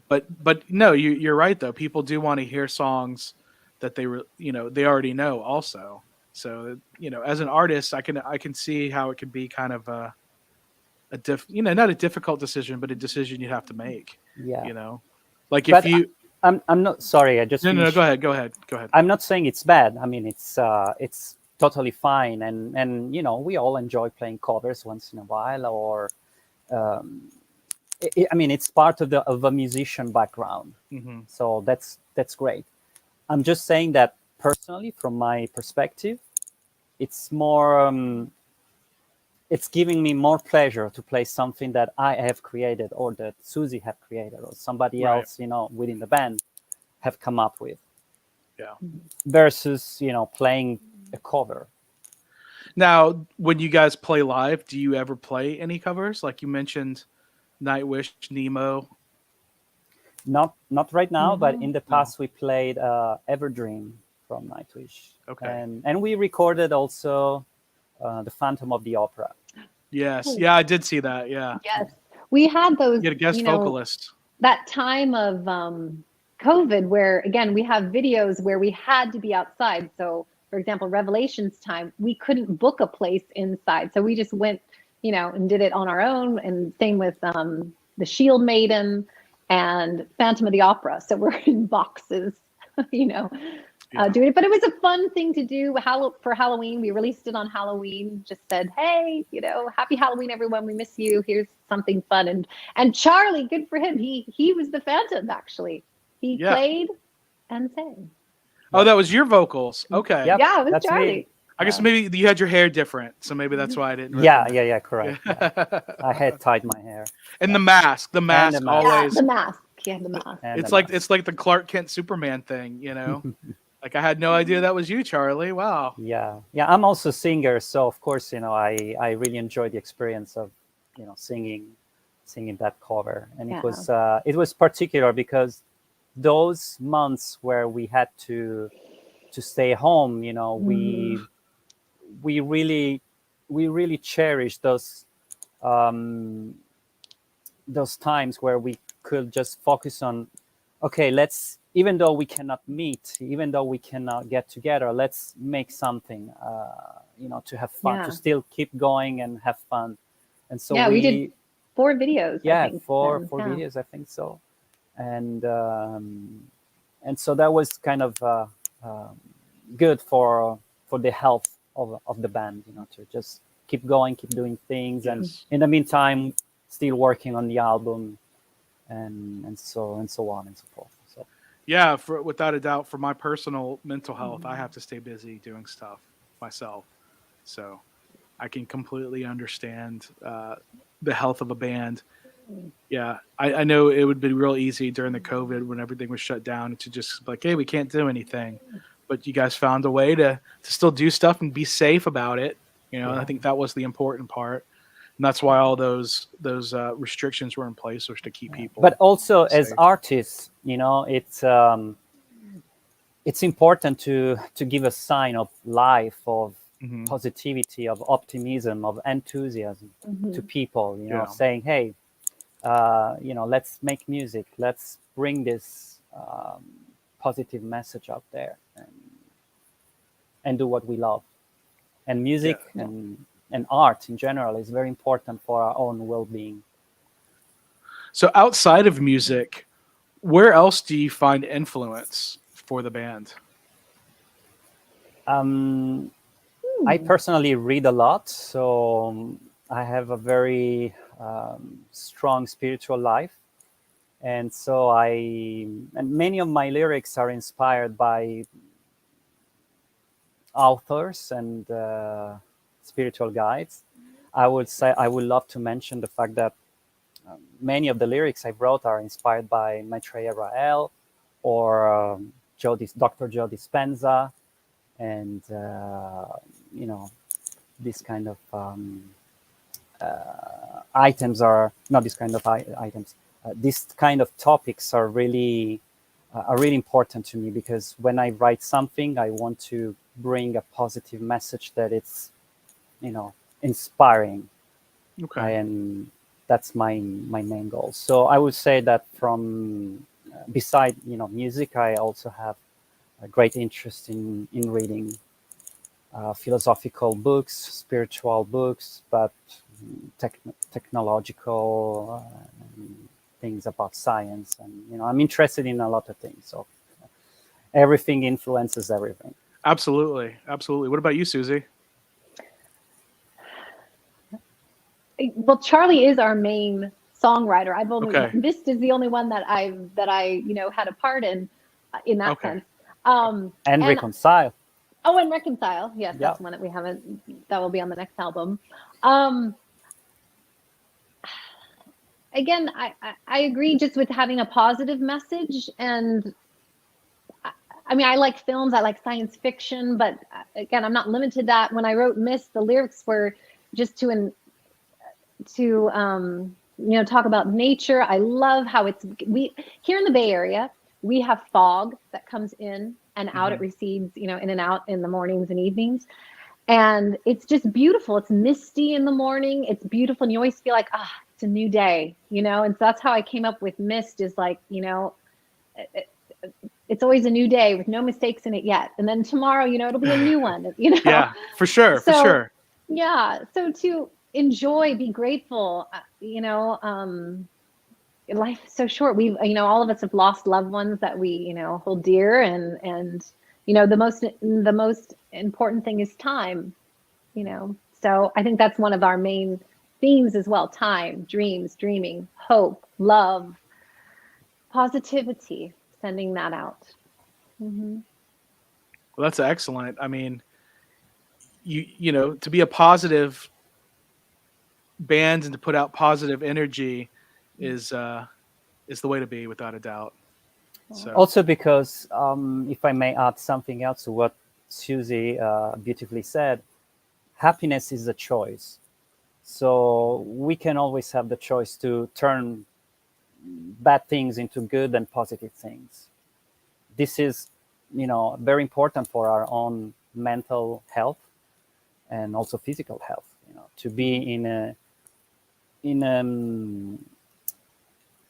But no, you're right though. People do want to hear songs that they already know also. So, you know, as an artist, I can see how it could be kind of not a difficult decision, but a decision you have to make. Yeah. You know, like But if you I'm not sorry. I just no, finished. go ahead. I'm not saying it's bad. I mean, it's totally fine, and you know, we all enjoy playing covers once in a while, or I mean, it's part of a musician background. Mm-hmm. So that's great. I'm just saying that personally, from my perspective, it's more. It's giving me more pleasure to play something that I have created, or that Susie have created, or somebody Right. else, you know, within the band have come up with. Yeah. Versus, you know, playing a cover. Now, when you guys play live, do you ever play any covers? Like you mentioned, Nightwish, Nemo. Not right now, but in the past we played Everdream from Nightwish. Okay. And we recorded also the Phantom of the Opera. Yes. Yeah, I did see that. Yeah. Yes, we had those. You had a guest vocalist. That time of COVID, where again we have videos where we had to be outside. So, for example, Revelations time, we couldn't book a place inside, so we just went, you know, and did it on our own. And same with the Shield Maiden and Phantom of the Opera. So we're in boxes, you know. Doing it, but it was a fun thing to do for Halloween. We released it on Halloween. Just said, "Hey, you know, happy Halloween, everyone. We miss you. Here's something fun." And Charlie, good for him. He was the Phantom actually. He played and sang. Oh, that was your vocals. Okay. Yep, Yeah, it was that's Charlie. me. I guess maybe you had your hair different, so maybe that's why I didn't. Yeah, correct. Yeah. I had tied my hair. And the mask mask. always. Yeah, the mask. Yeah, the mask. It's like the Clark Kent Superman thing, you know. Like I had no idea that was you, Charlie. Wow. Yeah. I'm also a singer, so of course, you know, I really enjoyed the experience of, you know, singing that cover, and it was particular because those months where we had to stay home, you know, we really cherished those times where we could just focus on, okay, even though we cannot meet, even though we cannot get together, let's make something, you know, to have fun, to still keep going and have fun. And so Yeah, we did 4 videos. I think, four then. videos, I think so. And so that was kind of good for the health of the band, to just keep going, keep doing things, and Yes. in the meantime, still working on the album, and so on and so forth. So Yeah, without a doubt, for my personal mental health, I have to stay busy doing stuff myself. So I can completely understand the health of a band. Yeah, I know it would be real easy during the COVID when everything was shut down to just be like, hey, we can't do anything. But you guys found a way to still do stuff and be safe about it. And I think that was the important part. And that's why all those restrictions were in place, was to keep people. But also as safe. artists, it's important to give a sign of life, of positivity, of optimism, of enthusiasm to people, saying, hey, let's make music, let's bring this positive message out there, and do what we love. And music and art in general is very important for our own well-being. So outside of music, where else do you find influence for the band? I personally read a lot, so I have a very strong spiritual life, and so many of my lyrics are inspired by authors and spiritual guides. I would love to mention the fact that many of the lyrics I wrote are inspired by Maitreya Rael or Dr. Joe Dispenza, and this kind of items are not this kind of items. These kind of topics are really important to me, because when I write something, I want to bring a positive message that it's inspiring. Okay. And that's my main goal. So I would say that from beside music, I also have a great interest in reading philosophical books, spiritual books, but technological things about science, and I'm interested in a lot of things. So everything influences everything. Absolutely. What about you, Susie? Well, Charlie is our main songwriter. I've only Mist is the only one that I had a part in that sense. And Reconcile. Oh, and Reconcile. Yes, that's one that we haven't. That will be on the next album. Again, I agree just with having a positive message. And I mean, I like films, I like science fiction, but again, I'm not limited to that. When I wrote Mist, the lyrics were just to talk about nature. I love how we here in the Bay Area, we have fog that comes in and out. It recedes, in and out in the mornings and evenings. And it's just beautiful. It's misty in the morning. It's beautiful. And you always feel like, it's a new day, And so that's how I came up with Mist, is like, it's always a new day with no mistakes in it yet. And then tomorrow, it'll be a new one, Yeah, for sure. Yeah. So to enjoy, be grateful, life is so short. We've, all of us have lost loved ones that we, hold dear, and the most important thing is time, So I think that's one of our main themes as well: time, dreams, dreaming, hope, love, positivity, sending that out. Well, that's excellent. I mean, to be a positive band and to put out positive energy is the way to be, without a doubt. So. Also, because if I may add something else to what Susie beautifully said, happiness is a choice. So we can always have the choice to turn bad things into good and positive things. This is, very important for our own mental health and also physical health. To be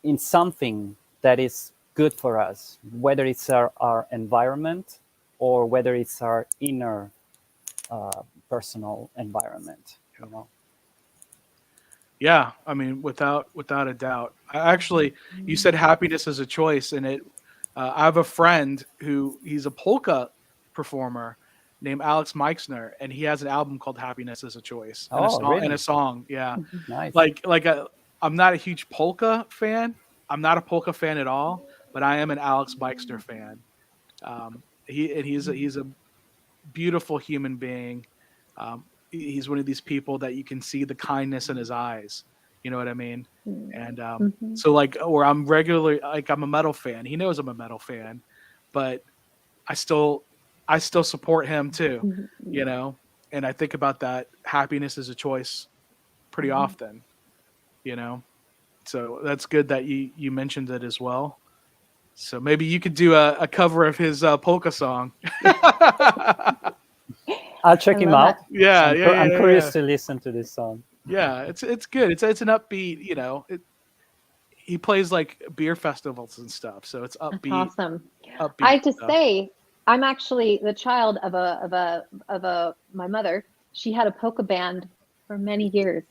in something that is good for us, whether it's our environment or whether it's our inner personal environment. Yeah, I mean, without a doubt. Actually, you said happiness is a choice, and it. I have a friend who he's a polka performer named Alex Meixner, and he has an album called "Happiness is a Choice" and a Oh, song. And a really? song, yeah. Nice. I'm not a huge polka fan. I'm not a polka fan at all, but I am an Alex Meixner fan. He's a beautiful human being. He's one of these people that you can see the kindness in his eyes. You know what I mean? And Mhm. so like, or I'm regularly like I'm a metal fan. He knows I'm a metal fan, but I still support him too. You know, and I think about that. Happiness is a choice pretty often. You know, so that's good that you mentioned it as well. So maybe you could do a cover of his polka song. I'll check I him love out. that. Yeah, I'm yeah. curious to listen to this song. Yeah, it's good. It's an upbeat. He plays like beer festivals and stuff, so it's That's upbeat, awesome. I upbeat have to stuff. say, I'm actually the child of my mother. She had a polka band for many years.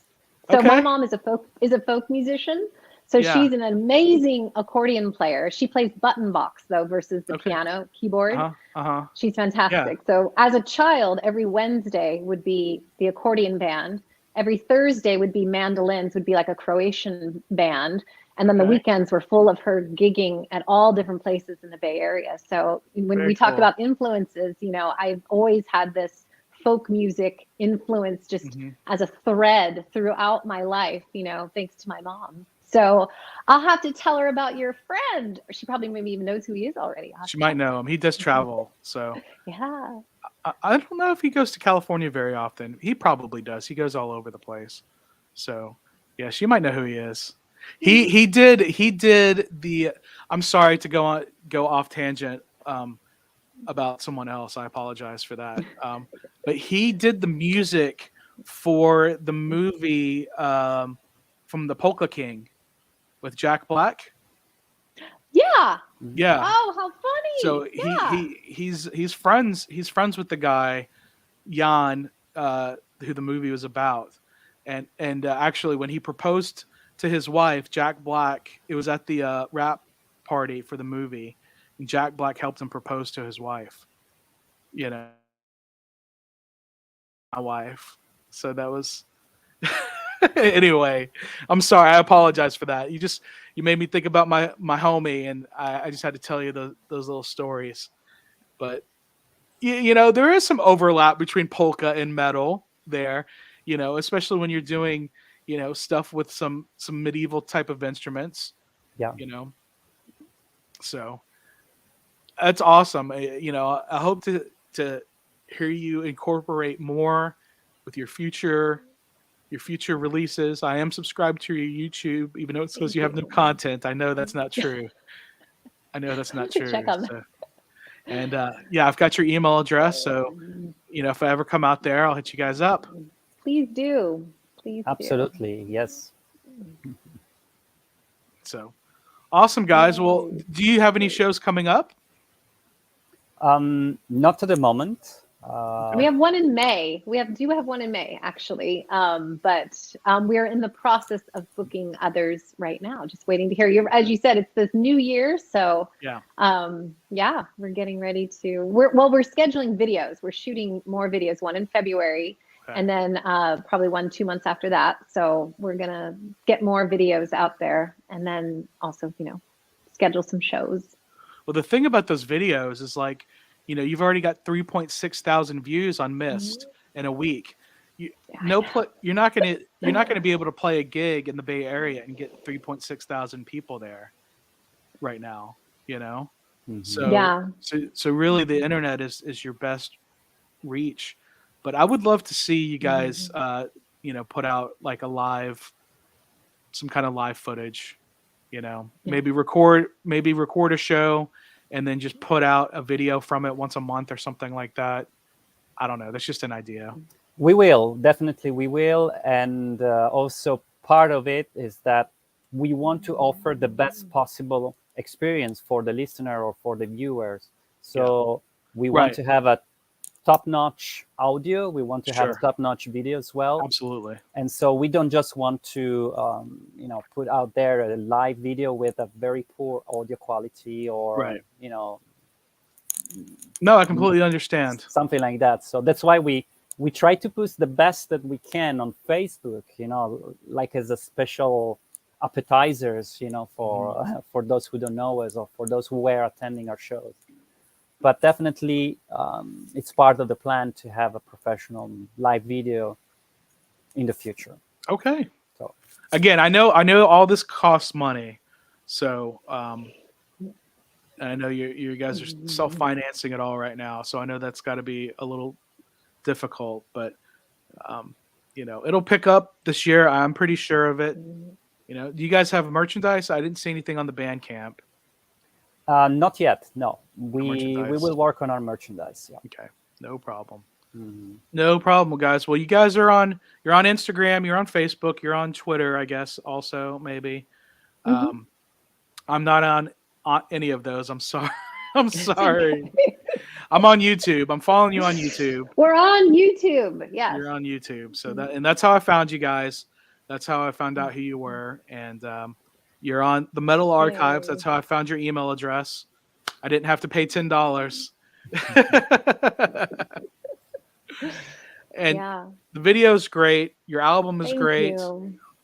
So my Okay. mom is a folk musician. So Yeah. she's an amazing accordion player. She plays button box though versus the Okay. piano keyboard. Uh-huh. She's Yeah. fantastic. So as a child, every Wednesday would be the accordion band. Every Thursday would be mandolins, would be like a Croatian band. And then the Okay. weekends were full of her gigging at all different places in the Bay Area. So when Very we talk cool. about influences, I've always had this folk music influence just Hmm. as a thread throughout my life, thanks to my mom. So I'll have to tell her about your friend. She probably maybe even knows who he is already. I'll have She to might tell know him. He does travel, so her. Yeah. I don't know if he goes to California very often. He probably does. He goes all over the place. So yeah, she might know who he is. He did the. I'm sorry to go off tangent about someone else. I apologize for that. But he did the music for the movie from the Polka King with Jack Black. Yeah. Yeah. Oh, how So funny. Yeah. he's friends with the guy Jan, who the movie was about, and actually when he proposed to his wife Jack Black, it was at the rap party for the movie, and Jack Black helped him propose to his wife. You know, my wife. So that was anyway. I'm sorry. I apologize for that. You made me think about my homie, and I just had to tell you those little stories. But there is some overlap between polka and metal there, especially when you're doing, stuff with some medieval type of instruments, Yeah. you know. So that's awesome. I hope to hear you incorporate more with your future releases. I am subscribed to your YouTube, even though it says Thank you have no you. content. I know that's not true. I know that's I'll not have to check true. on that. So, and yeah, I've got your email address. So, if I ever come out there, I'll hit you guys up. Please do. Please do. Absolutely. Yes. So, awesome, guys. Well, Yay. do you have any shows coming up? Not at the moment. We have one in May. Do have one in May, actually. But we're in the process of booking others right now. Just waiting to hear you. As you said, it's this new year, so Yeah. yeah, we're getting ready to. We're scheduling videos. We're shooting more videos. One in February, Okay. and then probably 2 months after that. So we're gonna get more videos out there, and then also, schedule some shows. Well, the thing about those videos is like, you've already got 3.6 thousand views on Mist in a week. You're not gonna be able to play a gig in the Bay Area and get 3.6 thousand people there right now. So Yeah. so really the internet is your best reach. But I would love to see you guys put out like some kind of live footage, maybe record a show and then just put out a video from it once a month or something like that. I don't know. That's just an idea. We will, definitely we will. And also part of it is that we want to offer the best possible experience for the listener or for the viewers. So we want Right. to have a top-notch audio. We want to have a Sure. top-notch video as well. Absolutely. And so we don't just want to, put out there a live video with a very poor audio quality or, Right. No, I completely understand. Something like that. So that's why we try to push the best that we can on Facebook, like as a special appetizers, for those who don't know us or for those who were attending our shows. But definitely, it's part of the plan to have a professional live video in the future. Okay. So again, I know all this costs money, so I know you guys are self-financing it all right now, so I know that's got to be a little difficult, but it'll pick up this year. I'm pretty sure of it. Do you guys have merchandise? I didn't see anything on the Bandcamp. Not yet. No, we Merchandise. will work on our merchandise. Yeah. Okay, no problem. Mm-hmm. No problem, guys. Well, you guys you're on Instagram, you're on Facebook, you're on Twitter, I guess, also maybe. Mm-hmm. I'm not on any of those. I'm sorry. I'm sorry. I'm on YouTube. I'm following you on YouTube. We're on YouTube. Yes. You're on YouTube. So that's how I found you guys. That's how I found out who you were. And you're on the Metal Archives. That's how I found your email address. I didn't have to pay $10. And the video is great. Your album is great.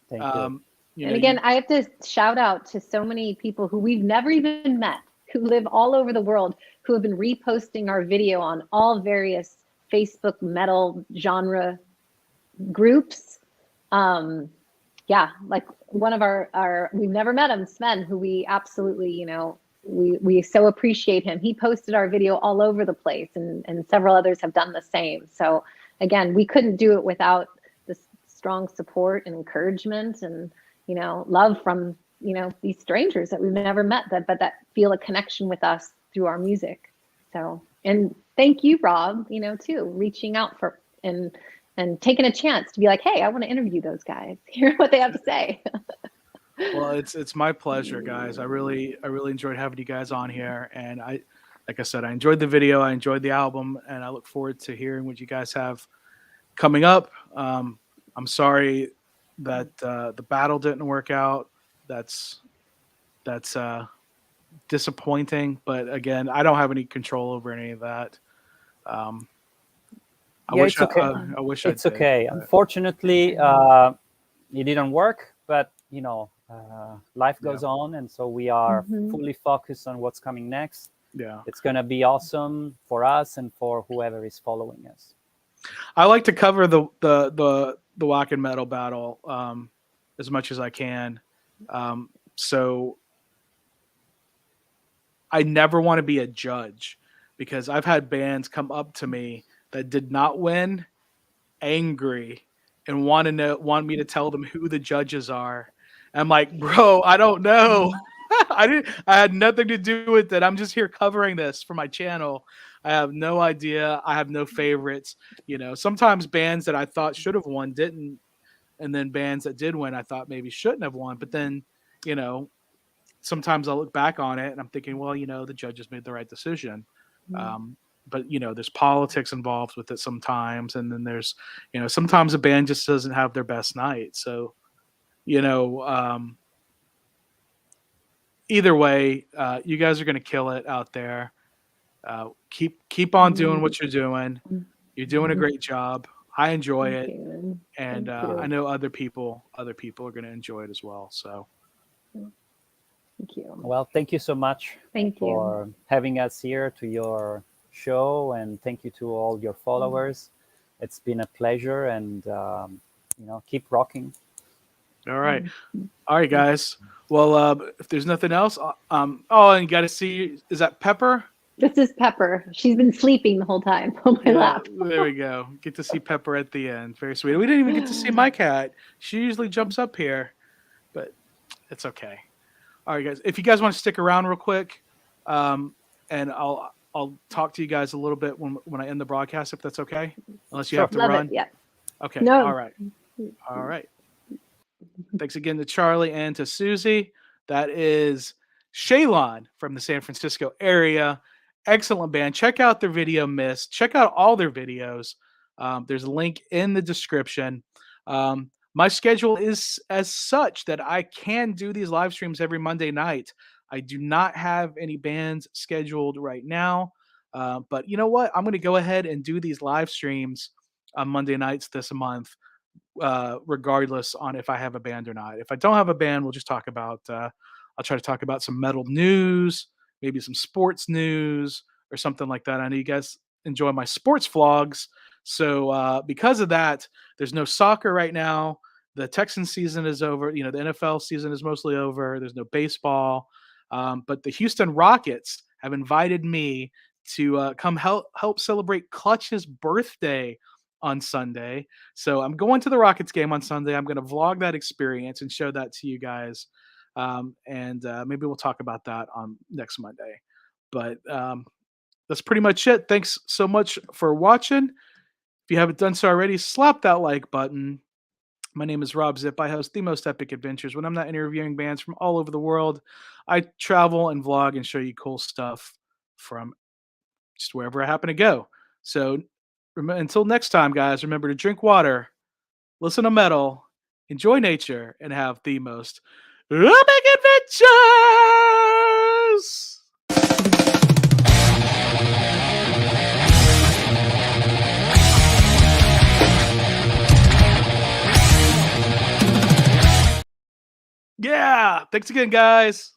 Thank you. And again, I have to shout out to so many people who we've never even met, who live all over the world, who have been reposting our video on all various Facebook metal genre groups. Like one of our we've never met him, Sven, who we absolutely, we so appreciate him. He posted our video all over the place, and several others have done the same. So again, we couldn't do it without the strong support and encouragement and love from these strangers that we've never met but that feel a connection with us through our music. So, and thank you, Rob, too, reaching out for and taking a chance to be like, hey, I want to interview those guys, hear what they have to say. Well, it's my pleasure, guys. I really enjoyed having you guys on here, and like I said, I enjoyed the video, I enjoyed the album, and I look forward to hearing what you guys have coming up. I'm sorry that the battle didn't work out. That's disappointing, but again, I don't have any control over any of that. I wish it's okay. I wish it's I did, okay. but Unfortunately, it didn't work, but life goes on, and so we are fully focused on what's coming next. Yeah, it's gonna be awesome for us and for whoever is following us. I like to cover the Wacken Metal Battle as much as I can. So I never want to be a judge, because I've had bands come up to me that did not win, angry, and want me to tell them who the judges are. I'm like, bro, I don't know. I had nothing to do with it. I'm just here covering this for my channel. I have no idea. I have no favorites. Sometimes bands that I thought should have won didn't, and then bands that did win I thought maybe shouldn't have won. But then, sometimes I look back on it and I'm thinking, well, the judges made the right decision. But there's politics involved with it sometimes, and then there's sometimes a band just doesn't have their best night. So either way, you guys are going to kill it out there. Keep on doing what you're doing. You're doing a great job. I enjoy it, and I know other people are going to enjoy it as well. So thank you. Well, thank you so much for having us here to your show, and thank you to all your followers. It's been a pleasure, and keep rocking. All right, guys. Well, if there's nothing else, and you got to see, is that Pepper? This is Pepper. She's been sleeping the whole time on my lap. There we go. Get to see Pepper at the end. Very sweet. We didn't even get to see my cat. She usually jumps up here, but it's okay. All right, guys. If you guys want to stick around real quick, and I'll talk to you guys a little bit when I end the broadcast, if that's okay. Unless you have to run. Yeah. Okay. No. All right. Thanks again to Charlie and to Susie. That is Shaylon from the San Francisco area. excellent band. Check out their video Mist. Check out all their videos. There's a link in the description. My schedule is as such that I can do these live streams every Monday night. I do not have any bands scheduled right now. But you know what? I'm going to go ahead and do these live streams on Monday nights this month, regardless on if I have a band or not. If I don't have a band, we'll just talk about, I'll try to talk about some metal news, maybe some sports news or something like that. I know you guys enjoy my sports vlogs. So because of that, there's no soccer right now. The Texans season is over. You know, the NFL season is mostly over. There's no baseball. But the Houston Rockets have invited me to come help celebrate Clutch's birthday on Sunday. So I'm going to the Rockets game on Sunday. I'm going to vlog that experience and show that to you guys. And maybe we'll talk about that on next Monday. But that's pretty much it. Thanks so much for watching. If you haven't done so already, slap that like button. My name is Robb Zipp. I host the most epic adventures. When I'm not interviewing bands from all over the world, I travel and vlog and show you cool stuff from just wherever I happen to go. So until next time, guys, remember to drink water, listen to metal, enjoy nature, and have the most epic adventures! Yeah, thanks again, guys.